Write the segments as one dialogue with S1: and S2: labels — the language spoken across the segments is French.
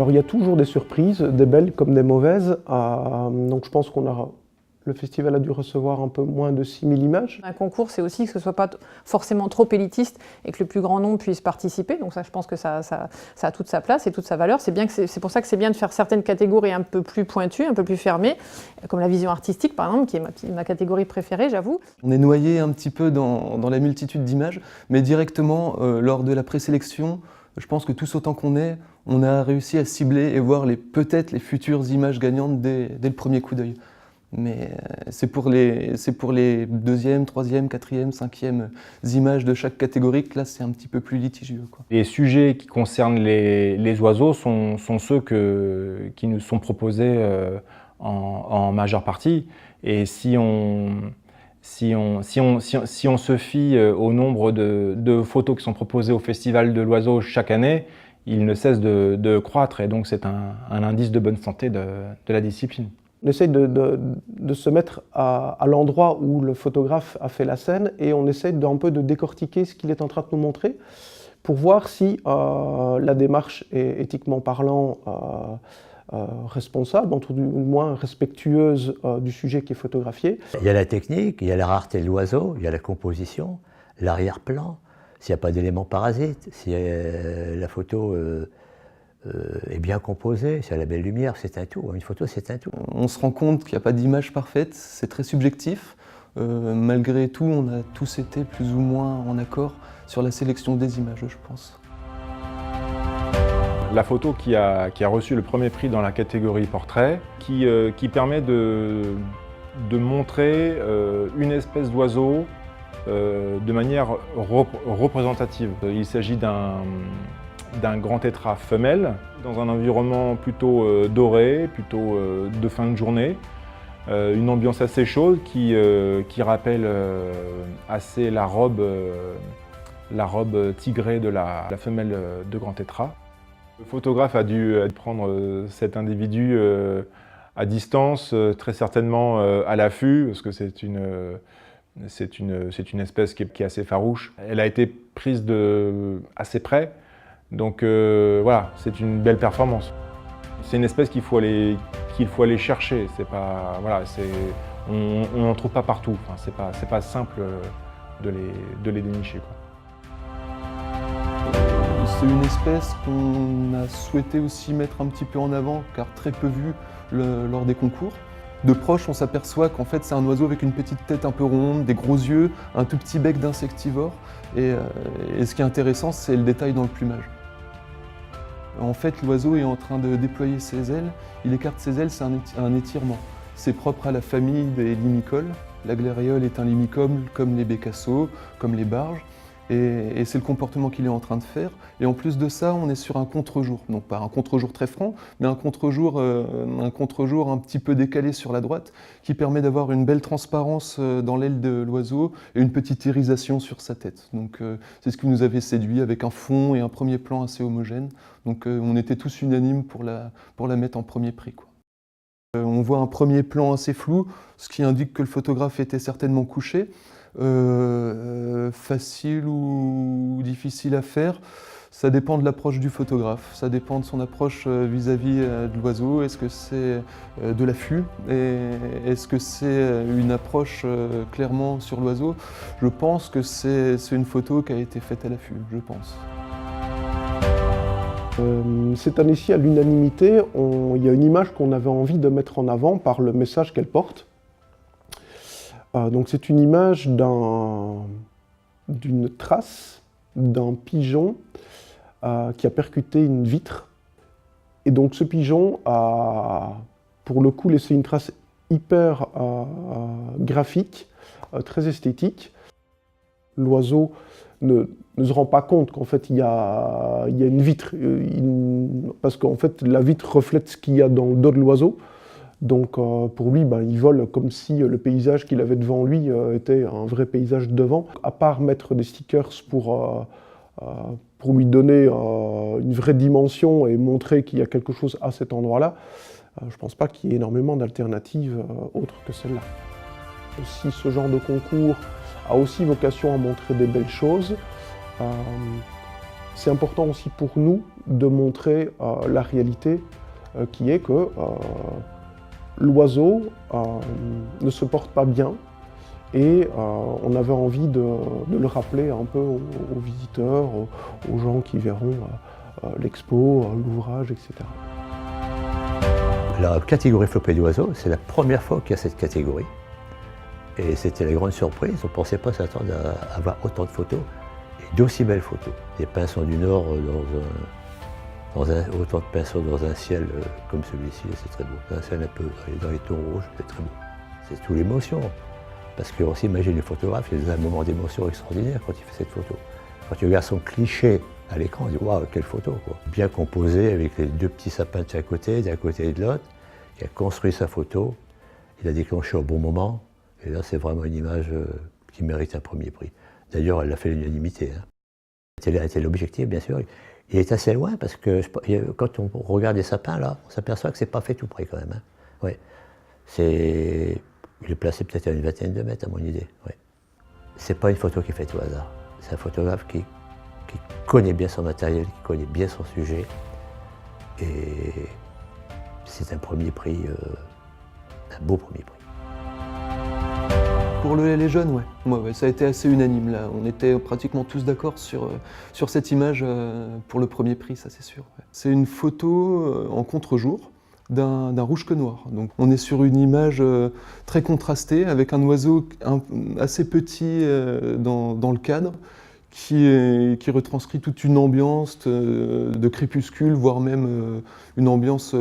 S1: Alors il y a toujours des surprises, des belles comme des mauvaises. Donc je pense le festival a dû recevoir un peu moins de 6000 images.
S2: Un concours, c'est aussi que ce ne soit pas forcément trop élitiste et que le plus grand nombre puisse participer. Donc ça, je pense que ça a toute sa place et toute sa valeur. C'est pour ça que c'est bien de faire certaines catégories un peu plus pointues, un peu plus fermées, comme la vision artistique, par exemple, qui est ma catégorie préférée, j'avoue.
S3: On est noyé un petit peu dans la multitude d'images, mais directement, lors de la présélection, je pense que tous autant qu'on est, on a réussi à cibler et voir peut-être les futures images gagnantes dès le premier coup d'œil. Mais c'est pour les deuxième, troisième, quatrième, cinquième images de chaque catégorie que là c'est un petit peu plus litigieux, quoi.
S4: Les sujets qui concernent les oiseaux sont ceux qui nous sont proposés en majeure partie. Et si on se fie au nombre de photos qui sont proposées au Festival de l'Oiseau chaque année, il ne cesse de croître et donc c'est un indice de bonne santé de la discipline.
S1: On essaye de se mettre à l'endroit où le photographe a fait la scène et on essaye un peu de décortiquer ce qu'il est en train de nous montrer pour voir si la démarche est éthiquement parlant responsable, du moins respectueuse du sujet qui est photographié.
S5: Il y a la technique, il y a la rareté de l'oiseau, il y a la composition, l'arrière-plan, s'il n'y a pas d'éléments parasites, si la photo est bien composée, s'il y a la belle lumière, c'est un tout. Une photo, c'est un tout.
S3: On se rend compte qu'il n'y a pas d'image parfaite, c'est très subjectif. Malgré tout, on a tous été plus ou moins en accord sur la sélection des images, je pense.
S4: La photo qui a reçu le premier prix dans la catégorie portrait, qui permet de montrer une espèce d'oiseau de manière représentative. Il s'agit d'un grand tétras femelle, dans un environnement plutôt doré, plutôt de fin de journée. Une ambiance assez chaude qui rappelle assez la robe tigrée de la femelle de grand tétras. Le photographe a dû prendre cet individu à distance, très certainement à l'affût, parce que c'est une espèce qui est assez farouche. Elle a été prise assez près. Donc voilà, c'est une belle performance. C'est une espèce qu'il faut aller chercher. C'est pas, voilà, on n'en trouve pas partout. Enfin, c'est pas simple de les dénicher, quoi.
S3: C'est une espèce qu'on a souhaité aussi mettre un petit peu en avant, car très peu vue lors des concours. De proche, on s'aperçoit qu'en fait c'est un oiseau avec une petite tête un peu ronde, des gros yeux, un tout petit bec d'insectivore. Et ce qui est intéressant, c'est le détail dans le plumage. En fait, l'oiseau est en train de déployer ses ailes. Il écarte ses ailes, c'est un étirement. C'est propre à la famille des limicoles. La glairiole est un limicole comme les bécassos, comme les barges. Et c'est le comportement qu'il est en train de faire. Et en plus de ça, on est sur un contre-jour. Donc pas un contre-jour très franc, mais un contre-jour un petit peu décalé sur la droite, qui permet d'avoir une belle transparence dans l'aile de l'oiseau et une petite irisation sur sa tête. Donc c'est ce qui nous avait séduit, avec un fond et un premier plan assez homogène. Donc on était tous unanimes pour la mettre en premier prix, quoi. On voit un premier plan assez flou, ce qui indique que le photographe était certainement couché. Facile ou difficile à faire, ça dépend de l'approche du photographe, ça dépend de son approche vis-à-vis de l'oiseau. Est-ce que c'est de l'affût et est-ce que c'est une approche clairement sur l'oiseau? Je pense que c'est une photo qui a été faite à l'affût, je pense.
S1: Cette année-ci, à l'unanimité, il y a une image qu'on avait envie de mettre en avant par le message qu'elle porte. Donc c'est une image d'une trace d'un pigeon qui a percuté une vitre. Et donc ce pigeon a, pour le coup, laissé une trace hyper graphique, très esthétique. L'oiseau ne se rend pas compte qu'en fait il y a une vitre, parce qu'en fait la vitre reflète ce qu'il y a dans le dos de l'oiseau. Donc pour lui, il vole comme si le paysage qu'il avait devant lui était un vrai paysage devant. À part mettre des stickers pour lui donner une vraie dimension et montrer qu'il y a quelque chose à cet endroit-là, je ne pense pas qu'il y ait énormément d'alternatives autres que celle-là. Si ce genre de concours a aussi vocation à montrer des belles choses, C'est important aussi pour nous de montrer la réalité qui est que l'oiseau ne se porte pas bien et on avait envie de le rappeler un peu aux visiteurs, aux gens qui verront l'expo, l'ouvrage, etc.
S5: La catégorie flopée d'oiseaux, c'est la première fois qu'il y a cette catégorie. Et c'était la grande surprise, on ne pensait pas s'attendre à avoir autant de photos et d'aussi belles photos. Des pinsons du Nord autant de pinceaux dans un ciel comme celui-ci, c'est très beau. Dans un ciel un peu dans les tons rouges, c'est très beau. C'est toute l'émotion. Parce qu'on s'imagine le photographe, il a un moment d'émotion extraordinaire quand il fait cette photo. Quand tu regardes son cliché à l'écran, on dit waouh, quelle photo quoi. Bien composé avec les deux petits sapins de chaque côté, d'un côté et de l'autre. Il a construit sa photo, il a déclenché au bon moment. Et là, c'est vraiment une image qui mérite un premier prix. D'ailleurs, elle a fait l'unanimité. Hein. C'était l'objectif, bien sûr. Il est assez loin parce que quand on regarde les sapins, là, on s'aperçoit que c'est pas fait tout près quand même. Hein. Ouais. Il est placé peut-être à une vingtaine de mètres, à mon idée. Ouais. C'est pas une photo qui est faite au hasard. C'est un photographe qui connaît bien son matériel, qui connaît bien son sujet. Et c'est un premier prix, un beau premier prix.
S3: Pour les jeunes, ouais, ça a été assez unanime là. On était pratiquement tous d'accord sur cette image pour le premier prix, ça c'est sûr. Ouais. C'est une photo en contre-jour d'un rouge-queue noir. Donc on est sur une image très contrastée avec un oiseau assez petit dans le cadre qui retranscrit toute une ambiance de crépuscule, voire même une ambiance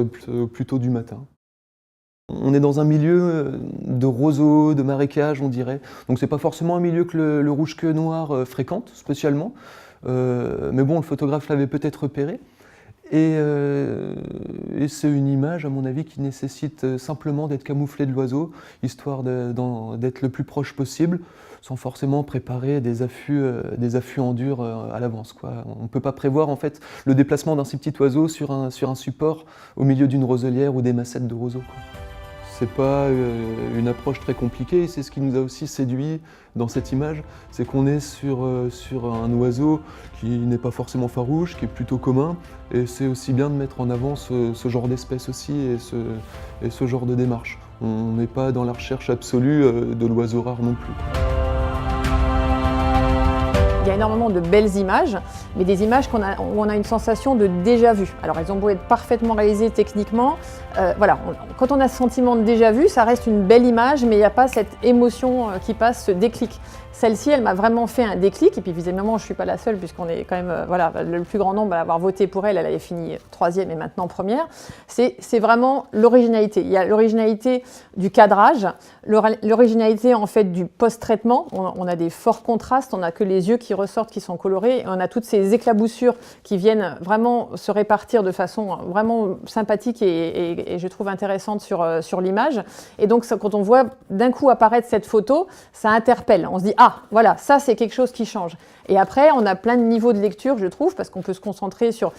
S3: plutôt du matin. On est dans un milieu de roseaux, de marécages, on dirait. Donc c'est pas forcément un milieu que le rouge-queue noir fréquente spécialement. Mais bon, le photographe l'avait peut-être repéré. Et c'est une image, à mon avis, qui nécessite simplement d'être camouflée de l'oiseau, histoire d'être le plus proche possible, sans forcément préparer des affûts en dur à l'avance. On ne peut pas prévoir en fait le déplacement d'un si petit oiseau sur un support au milieu d'une roselière ou des massettes de roseaux. C'est pas une approche très compliquée, et c'est ce qui nous a aussi séduit dans cette image, c'est qu'on est sur un oiseau qui n'est pas forcément farouche, qui est plutôt commun, et c'est aussi bien de mettre en avant ce genre d'espèce aussi et ce genre de démarche. On n'est pas dans la recherche absolue de l'oiseau rare non plus.
S2: Il y a énormément de belles images, mais des images où on a une sensation de déjà-vu. Alors elles ont beau être parfaitement réalisées techniquement, voilà, quand on a ce sentiment de déjà-vu, ça reste une belle image, mais il n'y a pas cette émotion qui passe, ce déclic. Celle-ci, elle m'a vraiment fait un déclic, et puis visiblement, je ne suis pas la seule, puisqu'on est quand même voilà, le plus grand nombre à avoir voté pour elle. Elle avait fini 3e et maintenant 1re. C'est vraiment l'originalité. Il y a l'originalité du cadrage, l'originalité en fait du post-traitement. On a des forts contrastes, on n'a que les yeux qui ressortent, qui sont colorés, et on a toutes ces éclaboussures qui viennent vraiment se répartir de façon vraiment sympathique et je trouve intéressante sur l'image. Et donc, quand on voit d'un coup apparaître cette photo, ça interpelle. On se dit, ah, voilà, ça c'est quelque chose qui change. Et après, on a plein de niveaux de lecture, je trouve, parce qu'on peut se concentrer sur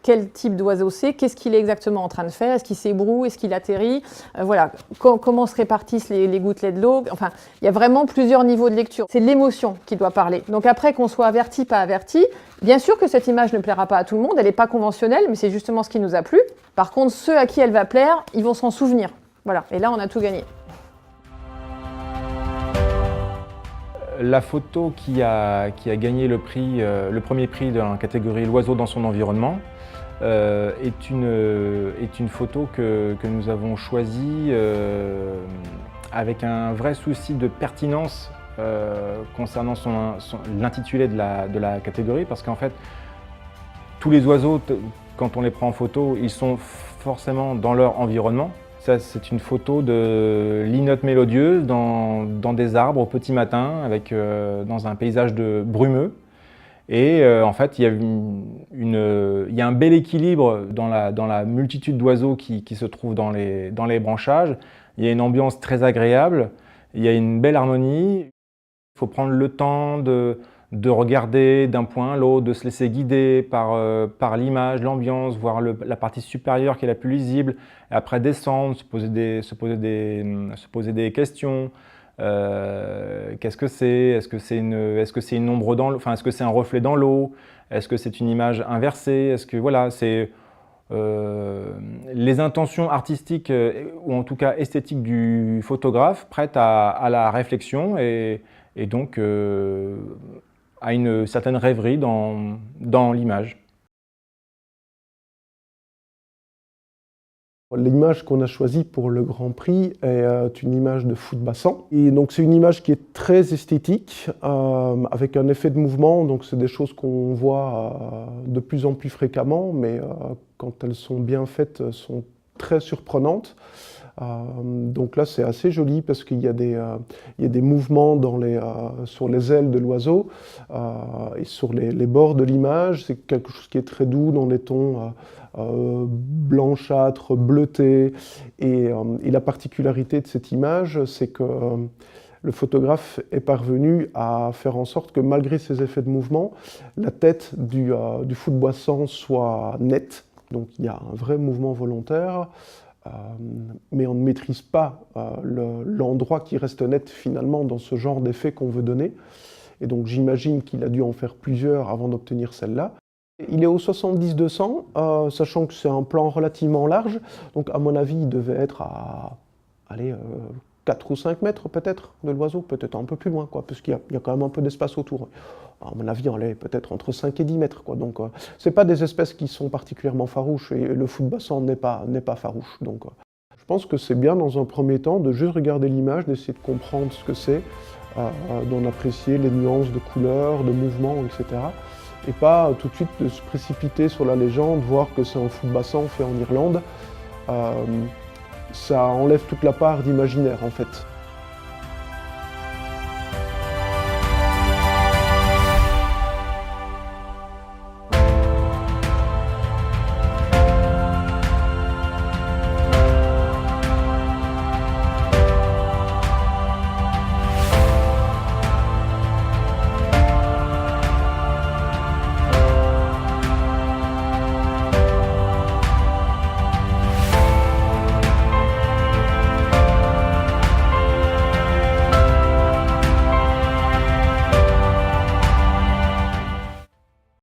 S2: quel type d'oiseau c'est, qu'est-ce qu'il est exactement en train de faire, est-ce qu'il s'ébroue, est-ce qu'il atterrit, voilà, comment se répartissent les gouttelettes de l'eau. Enfin, il y a vraiment plusieurs niveaux de lecture. C'est l'émotion qui doit parler. Donc après, qu'on soit averti, pas averti, bien sûr que cette image ne plaira pas à tout le monde, elle n'est pas conventionnelle, mais c'est justement ce qui nous a plu. Par contre, ceux à qui elle va plaire, ils vont s'en souvenir. Voilà, et là, on a tout gagné.
S4: La photo qui a gagné le premier prix dans la catégorie l'oiseau dans son environnement est une photo que nous avons choisie avec un vrai souci de pertinence concernant l'intitulé de la catégorie, parce qu'en fait tous les oiseaux, quand on les prend en photo, ils sont forcément dans leur environnement. Ça, c'est une photo de linotte mélodieuse dans des arbres au petit matin, dans un paysage brumeux. Et en fait, il y a un bel équilibre dans la multitude d'oiseaux qui se trouvent dans les branchages. Il y a une ambiance très agréable, il y a une belle harmonie. Il faut prendre le temps de regarder d'un point à l'autre, de se laisser guider par l'image, l'ambiance, voir la partie supérieure qui est la plus lisible, et après descendre, se poser des questions, Qu'est-ce que c'est? Est-ce que c'est une ombre dans l'eau? Enfin, est-ce que c'est un reflet dans l'eau? Est-ce que c'est une image inversée? Est-ce que voilà, c'est les intentions artistiques ou en tout cas esthétiques du photographe prêtent à la réflexion et donc à une certaine rêverie dans l'image.
S1: L'image qu'on a choisie pour le Grand Prix est une image de foot-bassin. Et donc c'est une image qui est très esthétique, avec un effet de mouvement. Donc c'est des choses qu'on voit de plus en plus fréquemment, mais quand elles sont bien faites, sont très surprenantes. Donc là c'est assez joli parce qu'il y a des mouvements sur les ailes de l'oiseau et sur les bords de l'image. C'est quelque chose qui est très doux dans les tons blanchâtre, bleuté. Et la particularité de cette image, c'est que le photographe est parvenu à faire en sorte que malgré ces effets de mouvement, la tête du foot-boissant soit nette. Donc il y a un vrai mouvement volontaire, mais on ne maîtrise pas l'endroit qui reste net finalement dans ce genre d'effet qu'on veut donner. Et donc j'imagine qu'il a dû en faire plusieurs avant d'obtenir celle-là. Il est au 70-200, sachant que c'est un plan relativement large, donc à mon avis il devait être à 4 ou 5 mètres peut-être de l'oiseau, peut-être un peu plus loin, parce qu'il y a quand même un peu d'espace autour. À mon avis on est peut-être entre 5 et 10 mètres, donc c'est pas des espèces qui sont particulièrement farouches, et le foot-bassin n'est pas farouche. Donc je pense que c'est bien dans un premier temps de juste regarder l'image, d'essayer de comprendre ce que c'est, d'en apprécier les nuances de couleurs, de mouvements, etc. Et pas tout de suite de se précipiter sur la légende, voir que c'est un foot-bassin fait en Irlande. Ça enlève toute la part d'imaginaire en fait.